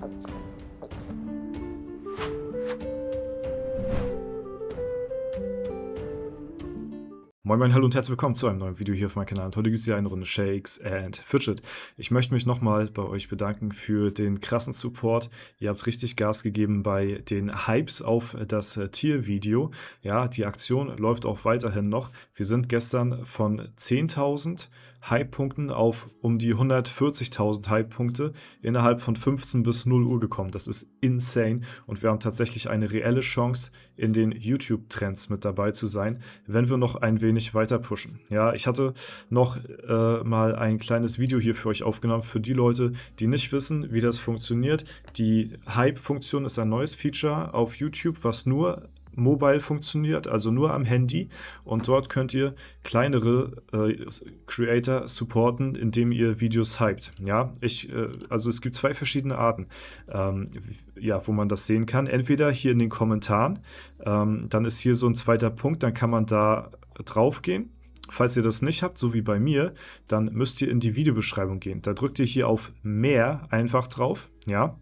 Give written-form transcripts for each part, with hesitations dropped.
Moin Moin, hallo und herzlich willkommen zu einem neuen Video hier auf meinem Kanal. Und heute gibt es hier eine Runde Shakes and Fidget. Ich möchte mich nochmal bei euch bedanken für den krassen Support. Ihr habt richtig Gas gegeben bei den Hypes auf das Tiervideo. Ja, die Aktion läuft auch weiterhin noch. Wir sind gestern von 10.000 Hype-Punkten auf um die 140.000 Hype-Punkte innerhalb von 15 bis 0 Uhr gekommen. Das ist insane und wir haben tatsächlich eine reelle Chance, in den YouTube-Trends mit dabei zu sein, wenn wir noch ein wenig weiter pushen. Ja, ich hatte noch mal ein kleines Video hier für euch aufgenommen, für die Leute, die nicht wissen, wie das funktioniert. Die Hype-Funktion ist ein neues Feature auf YouTube, was nur mobile funktioniert, also nur am Handy, und dort könnt ihr kleinere Creator supporten, indem ihr Videos hypt. Ja, also es gibt zwei verschiedene Arten, ja, wo man das sehen kann. Entweder hier in den Kommentaren, dann ist hier so ein zweiter Punkt, dann kann man da drauf gehen. Falls ihr das nicht habt, so wie bei mir, dann müsst ihr in die Videobeschreibung gehen. Da drückt ihr hier auf mehr einfach drauf, ja.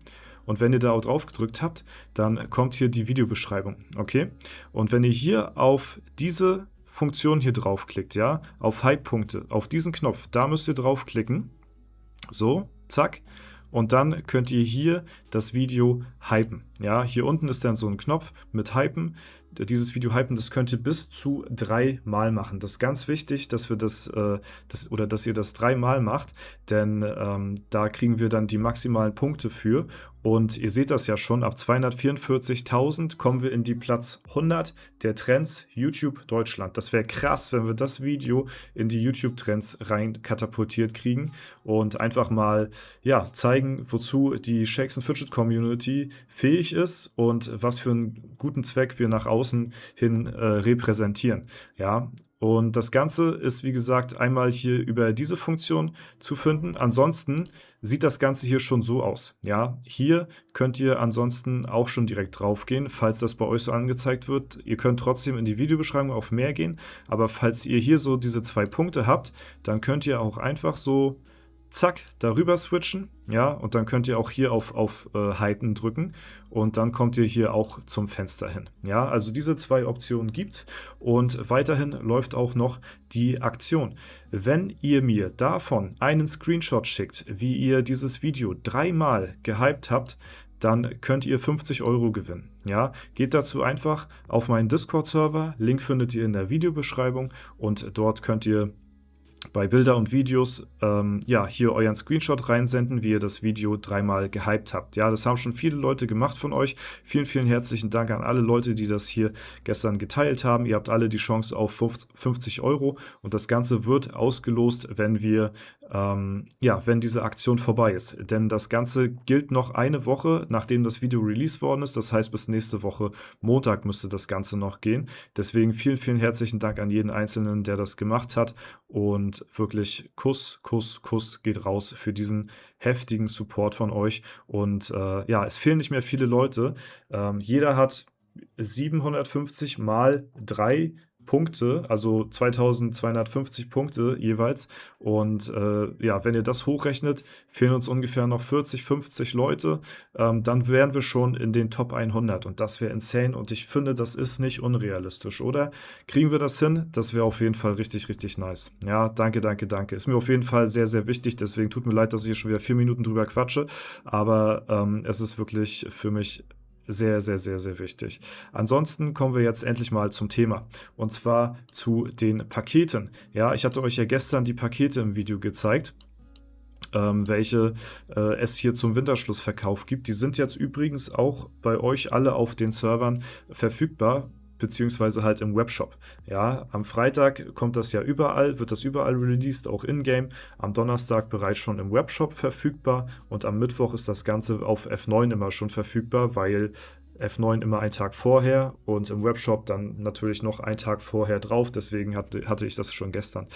Und wenn ihr da drauf gedrückt habt, dann kommt hier die Videobeschreibung, okay? Und wenn ihr hier auf diese Funktion hier draufklickt, ja, auf Hype-Punkte, auf diesen Knopf, da müsst ihr draufklicken, so, zack. Und dann könnt ihr hier das Video hypen. Ja, hier unten ist dann so ein Knopf mit hypen. Dieses Video hypen, das könnt ihr bis zu 3 Mal machen. Das ist ganz wichtig, dass wir dass ihr das 3 Mal macht, denn da kriegen wir dann die maximalen Punkte für. Und ihr seht das ja schon, ab 244.000 kommen wir in die Platz 100 der Trends YouTube Deutschland. Das wäre krass, wenn wir das Video in die YouTube-Trends rein katapultiert kriegen und einfach mal, ja, zeigen, wozu die Shakes and Fidget Community fähig ist und was für einen guten Zweck wir nach außen hin repräsentieren. Ja, und das Ganze ist, wie gesagt, einmal hier über diese Funktion zu finden. Ansonsten sieht das Ganze hier schon so aus. Ja, hier könnt ihr ansonsten auch schon direkt drauf gehen, falls das bei euch so angezeigt wird. Ihr könnt trotzdem in die Videobeschreibung auf mehr gehen, aber falls ihr hier so diese 2 Punkte habt, dann könnt ihr auch einfach so zack, darüber switchen, ja, und dann könnt ihr auch hier auf Hypen drücken und dann kommt ihr hier auch zum Fenster hin. Ja, also diese 2 Optionen gibt's und weiterhin läuft auch noch die Aktion. Wenn ihr mir davon einen Screenshot schickt, wie ihr dieses Video 3 Mal gehypt habt, dann könnt ihr 50 € gewinnen. Ja, geht dazu einfach auf meinen Discord-Server, Link findet ihr in der Videobeschreibung und dort könnt ihr bei Bilder und Videos ja, hier euren Screenshot reinsenden, wie ihr das Video 3 Mal gehypt habt. Ja, das haben schon viele Leute gemacht von euch. Vielen, vielen herzlichen Dank an alle Leute, die das hier gestern geteilt haben. Ihr habt alle die Chance auf 50 € und das Ganze wird ausgelost, wenn wir ja, wenn diese Aktion vorbei ist. Denn das Ganze gilt noch eine Woche, nachdem das Video released worden ist. Das heißt, bis nächste Woche Montag müsste das Ganze noch gehen. Deswegen vielen, vielen herzlichen Dank an jeden Einzelnen, der das gemacht hat. Und wirklich Kuss, Kuss, Kuss geht raus für diesen heftigen Support von euch. Und ja, es fehlen nicht mehr viele Leute. Jeder hat 750 mal 3 Punkte, also 2250 Punkte jeweils. Und ja, wenn ihr das hochrechnet, fehlen uns ungefähr noch 40, 50 Leute. Dann wären wir schon in den Top 100 und das wäre insane. Und ich finde, das ist nicht unrealistisch, oder? Kriegen wir das hin? Das wäre auf jeden Fall richtig, richtig nice. Ja, danke, danke, danke. Ist mir auf jeden Fall sehr, sehr wichtig. Deswegen tut mir leid, dass ich hier schon wieder 4 Minuten drüber quatsche. Aber es ist wirklich für mich sehr, sehr, sehr, sehr wichtig. Ansonsten kommen wir jetzt endlich mal zum Thema. Und zwar zu den Paketen. Ja, ich hatte euch ja gestern die Pakete im Video gezeigt, welche es hier zum Winterschlussverkauf gibt. Die sind jetzt übrigens auch bei euch alle auf den Servern verfügbar, beziehungsweise halt im Webshop. Ja, am Freitag kommt das ja überall, wird das überall released, auch in-game. Am Donnerstag bereits schon im Webshop verfügbar und am Mittwoch ist das Ganze auf F9 immer schon verfügbar, weil F9 immer einen Tag vorher und im Webshop dann natürlich noch einen Tag vorher drauf, deswegen hatte ich das schon gestern.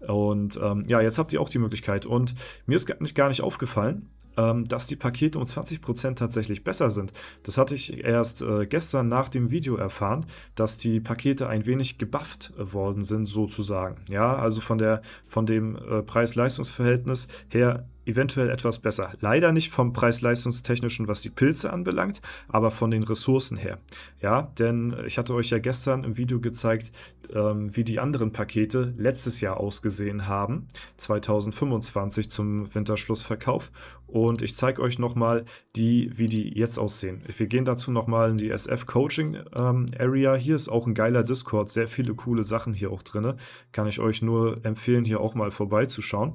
Und ja, jetzt habt ihr auch die Möglichkeit und mir ist gar nicht aufgefallen, dass die Pakete um 20% tatsächlich besser sind. Das hatte ich erst gestern nach dem Video erfahren, dass die Pakete ein wenig gebufft worden sind, sozusagen. Ja, also von dem Preis-Leistungs-Verhältnis her eventuell etwas besser. Leider nicht vom Preis-Leistungstechnischen, was die Pilze anbelangt, aber von den Ressourcen her. Ja, denn ich hatte euch ja gestern im Video gezeigt, wie die anderen Pakete letztes Jahr ausgesehen haben, 2025 zum Winterschlussverkauf. Und ich zeige euch nochmal, wie die jetzt aussehen. Wir gehen dazu nochmal in die SF Coaching Area. Hier ist auch ein geiler Discord, sehr viele coole Sachen hier auch drin. Kann ich euch nur empfehlen, hier auch mal vorbeizuschauen.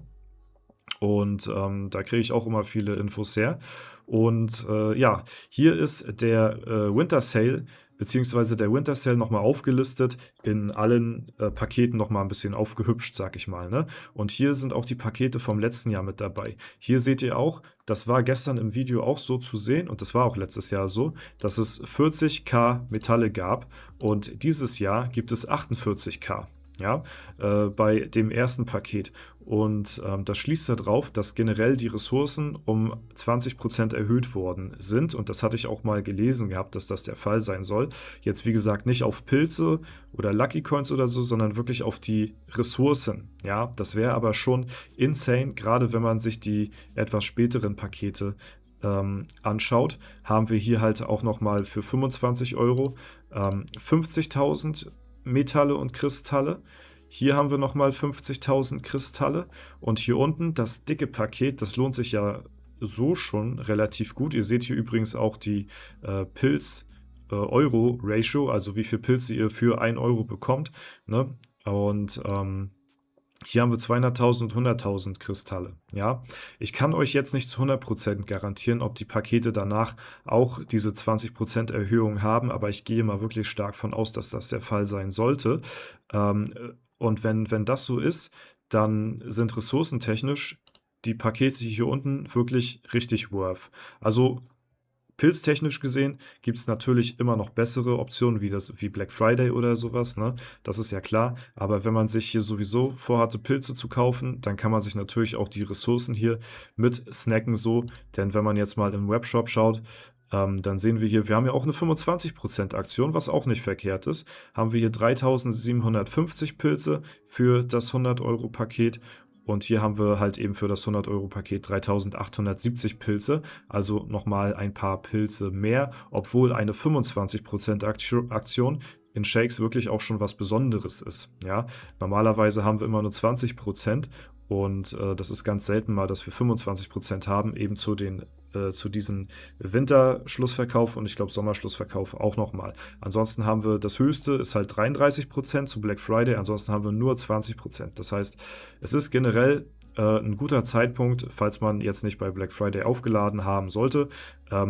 Und da kriege ich auch immer viele Infos her. Und ja, hier ist der Winter Sale, beziehungsweise der Winter Sale nochmal aufgelistet, in allen Paketen nochmal ein bisschen aufgehübscht, sag ich mal. Ne? Und hier sind auch die Pakete vom letzten Jahr mit dabei. Hier seht ihr auch, das war gestern im Video auch so zu sehen und das war auch letztes Jahr so, dass es 40.000 Metalle gab und dieses Jahr gibt es 48.000. Ja, bei dem ersten Paket. Und das schließt darauf, dass generell die Ressourcen um 20% erhöht worden sind. Und das hatte ich auch mal gelesen gehabt, dass das der Fall sein soll. Jetzt, wie gesagt, nicht auf Pilze oder Lucky Coins oder so, sondern wirklich auf die Ressourcen. Ja, das wäre aber schon insane, gerade wenn man sich die etwas späteren Pakete anschaut, haben wir hier halt auch nochmal für 25 Euro 50.000 Metalle und Kristalle. Hier haben wir nochmal 50.000 Kristalle und hier unten das dicke Paket, das lohnt sich ja so schon relativ gut. Ihr seht hier übrigens auch die Pilz-Euro-Ratio, also wie viel Pilze ihr für 1 Euro bekommt. Ne? Und hier haben wir 200.000 und 100.000 Kristalle. Ja, ich kann euch jetzt nicht zu 100% garantieren, ob die Pakete danach auch diese 20% Erhöhung haben, aber ich gehe mal wirklich stark von aus, dass das der Fall sein sollte. Und wenn das so ist, dann sind ressourcentechnisch die Pakete hier unten wirklich richtig worth. Also pilztechnisch gesehen gibt es natürlich immer noch bessere Optionen, wie Black Friday oder sowas, ne? Das ist ja klar. Aber wenn man sich hier sowieso vorhatte, Pilze zu kaufen, dann kann man sich natürlich auch die Ressourcen hier mit snacken so. Denn wenn man jetzt mal im Webshop schaut, dann sehen wir hier, wir haben ja auch eine 25% Aktion, was auch nicht verkehrt ist. Haben wir hier 3.750 Pilze für das 100-Euro-Paket. Und hier haben wir halt eben für das 100-Euro-Paket 3.870 Pilze, also nochmal ein paar Pilze mehr, obwohl eine 25% Aktion in Shakes wirklich auch schon was Besonderes ist. Ja? Normalerweise haben wir immer nur 20% und das ist ganz selten mal, dass wir 25% haben, eben zu diesem Winterschlussverkauf und ich glaube Sommerschlussverkauf auch nochmal. Ansonsten haben wir das höchste, ist halt 33% zu Black Friday, ansonsten haben wir nur 20%. Das heißt, es ist generell ein guter Zeitpunkt, falls man jetzt nicht bei Black Friday aufgeladen haben sollte,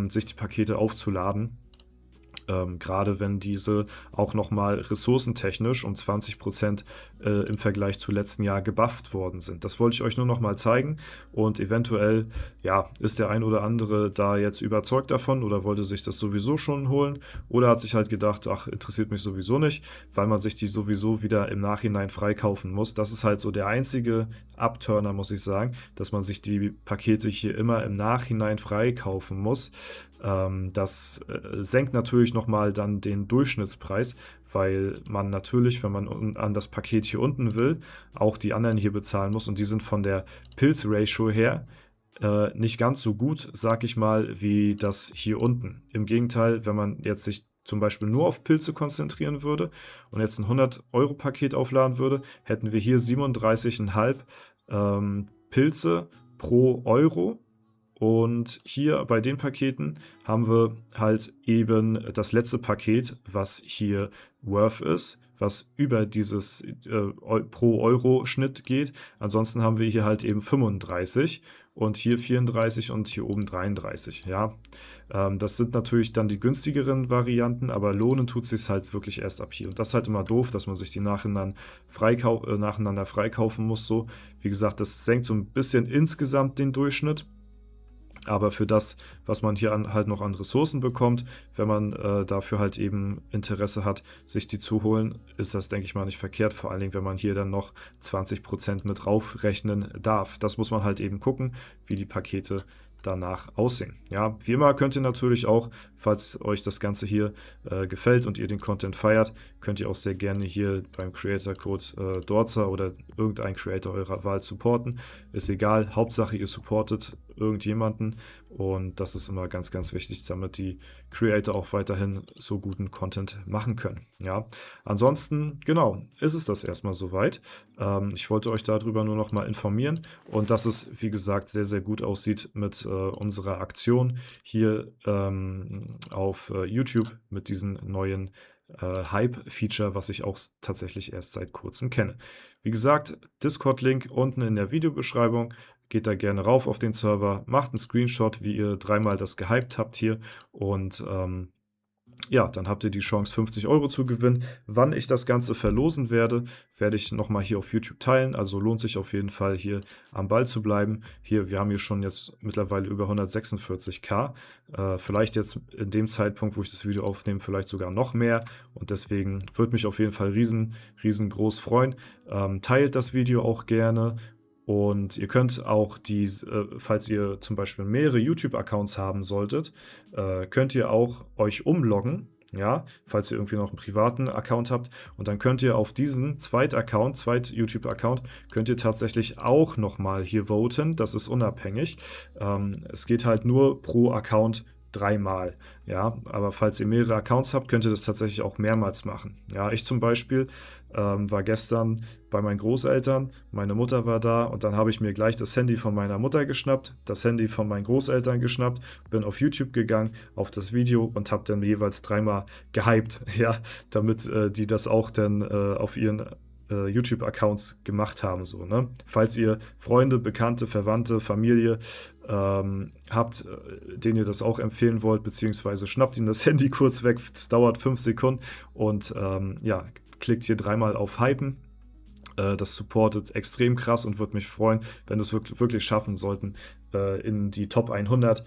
sich die Pakete aufzuladen. Gerade wenn diese auch nochmal ressourcentechnisch um 20% im Vergleich zu letzten Jahr gebufft worden sind. Das wollte ich euch nur nochmal zeigen und eventuell ja, ist der ein oder andere da jetzt überzeugt davon oder wollte sich das sowieso schon holen oder hat sich halt gedacht, ach, interessiert mich sowieso nicht, weil man sich die sowieso wieder im Nachhinein freikaufen muss. Das ist halt so der einzige Upturner, muss ich sagen, dass man sich die Pakete hier immer im Nachhinein freikaufen muss. Das senkt natürlich nochmal dann den Durchschnittspreis, weil man natürlich, wenn man an das Paket hier unten will, auch die anderen hier bezahlen muss und die sind von der Pilz-Ratio her nicht ganz so gut, sag ich mal, wie das hier unten. Im Gegenteil, wenn man jetzt sich zum Beispiel nur auf Pilze konzentrieren würde und jetzt ein 100-Euro-Paket aufladen würde, hätten wir hier 37,5 Pilze pro Euro. Und hier bei den Paketen haben wir halt eben das letzte Paket, was hier worth ist, was über dieses pro Euro Schnitt geht. Ansonsten haben wir hier halt eben 35 und hier 34 und hier oben 33. Ja, das sind natürlich dann die günstigeren Varianten, aber lohnen tut es sich halt wirklich erst ab hier. Und das ist halt immer doof, dass man sich die nacheinander freikaufen muss. So, wie gesagt, das senkt so ein bisschen insgesamt den Durchschnitt. Aber für das, was man hier halt noch an Ressourcen bekommt, wenn man dafür halt eben Interesse hat, sich die zu holen, ist das, denke ich mal, nicht verkehrt. Vor allen Dingen, wenn man hier dann noch 20% mit raufrechnen darf. Das muss man halt eben gucken, wie die Pakete danach aussehen. Ja, wie immer könnt ihr natürlich auch, falls euch das Ganze hier gefällt und ihr den Content feiert, könnt ihr auch sehr gerne hier beim Creator-Code Dorza oder irgendein Creator eurer Wahl supporten. Ist egal, Hauptsache ihr supportet irgendjemanden und das ist immer ganz, ganz wichtig, damit die Creator auch weiterhin so guten Content machen können. Ja, ansonsten, genau, ist es das erstmal soweit. Ich wollte euch darüber nur noch mal informieren und dass es, wie gesagt, sehr, sehr gut aussieht mit unserer Aktion hier auf YouTube mit diesen neuen Hype-Feature, was ich auch tatsächlich erst seit kurzem kenne. Wie gesagt, Discord-Link unten in der Videobeschreibung. Geht da gerne rauf auf den Server, macht einen Screenshot, wie ihr dreimal das gehypt habt hier und ja, dann habt ihr die Chance, 50 € zu gewinnen. Wann ich das Ganze verlosen werde, werde ich nochmal hier auf YouTube teilen. Also lohnt sich auf jeden Fall, hier am Ball zu bleiben. Hier, wir haben hier schon jetzt mittlerweile über 146.000. Vielleicht jetzt in dem Zeitpunkt, wo ich das Video aufnehme, vielleicht sogar noch mehr. Und deswegen würde mich auf jeden Fall riesengroß freuen. Teilt das Video auch gerne. Und ihr könnt auch falls ihr zum Beispiel mehrere YouTube-Accounts haben solltet, könnt ihr auch euch umloggen, ja, falls ihr irgendwie noch einen privaten Account habt. Und dann könnt ihr auf diesen Zweit-YouTube-Account, könnt ihr tatsächlich auch nochmal hier voten. Das ist unabhängig. Es geht halt nur pro Account dreimal, ja, aber falls ihr mehrere Accounts habt, könnt ihr das tatsächlich auch mehrmals machen. Ja, ich zum Beispiel war gestern bei meinen Großeltern, meine Mutter war da und dann habe ich mir gleich das Handy von meiner Mutter geschnappt, das Handy von meinen Großeltern geschnappt, bin auf YouTube gegangen, auf das Video und habe dann jeweils dreimal gehypt, ja, damit die das auch dann auf ihren YouTube-Accounts gemacht haben, so, ne? Falls ihr Freunde, Bekannte, Verwandte, Familie habt, denen ihr das auch empfehlen wollt, beziehungsweise schnappt ihnen das Handy kurz weg, es dauert 5 Sekunden und ja, klickt hier dreimal auf Hypen. Das supportet extrem krass und würde mich freuen, wenn wir es wirklich schaffen sollten, in die Top 100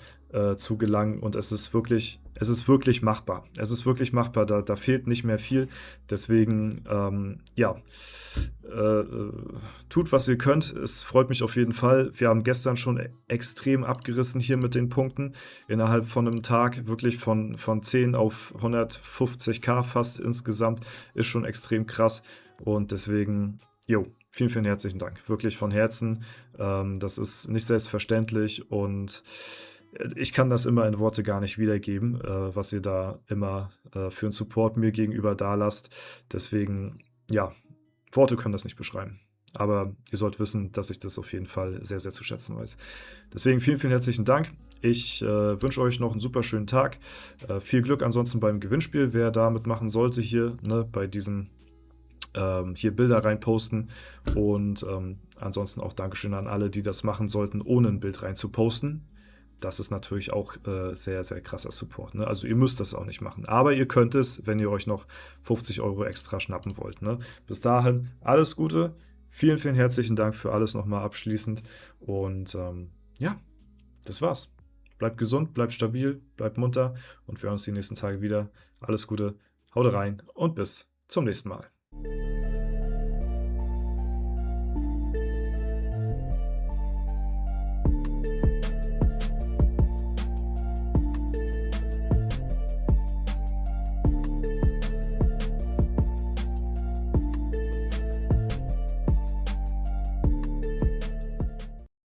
zu gelangen. Und es ist wirklich machbar. Es ist wirklich machbar, da fehlt nicht mehr viel. Deswegen, ja, tut, was ihr könnt. Es freut mich auf jeden Fall. Wir haben gestern schon extrem abgerissen hier mit den Punkten. Innerhalb von einem Tag wirklich von 10 auf 150.000 fast insgesamt. Ist schon extrem krass. Und deswegen, jo, vielen herzlichen Dank. Wirklich von Herzen. Das ist nicht selbstverständlich und ich kann das immer in Worte gar nicht wiedergeben, was ihr da immer für einen Support mir gegenüber da lasst. Deswegen, ja, Worte können das nicht beschreiben. Aber ihr sollt wissen, dass ich das auf jeden Fall sehr, sehr zu schätzen weiß. Deswegen vielen herzlichen Dank. Ich wünsche euch noch einen super schönen Tag. Viel Glück ansonsten beim Gewinnspiel, wer da mitmachen sollte hier, ne, bei diesem hier Bilder reinposten und ansonsten auch Dankeschön an alle, die das machen sollten, ohne ein Bild rein zu posten. Das ist natürlich auch sehr, sehr krasser Support. Ne? Also ihr müsst das auch nicht machen. Aber ihr könnt es, wenn ihr euch noch 50 € extra schnappen wollt. Ne? Bis dahin alles Gute. Vielen herzlichen Dank für alles nochmal abschließend. Und ja, das war's. Bleibt gesund, bleibt stabil, bleibt munter und wir hören uns die nächsten Tage wieder. Alles Gute, haut rein und bis zum nächsten Mal.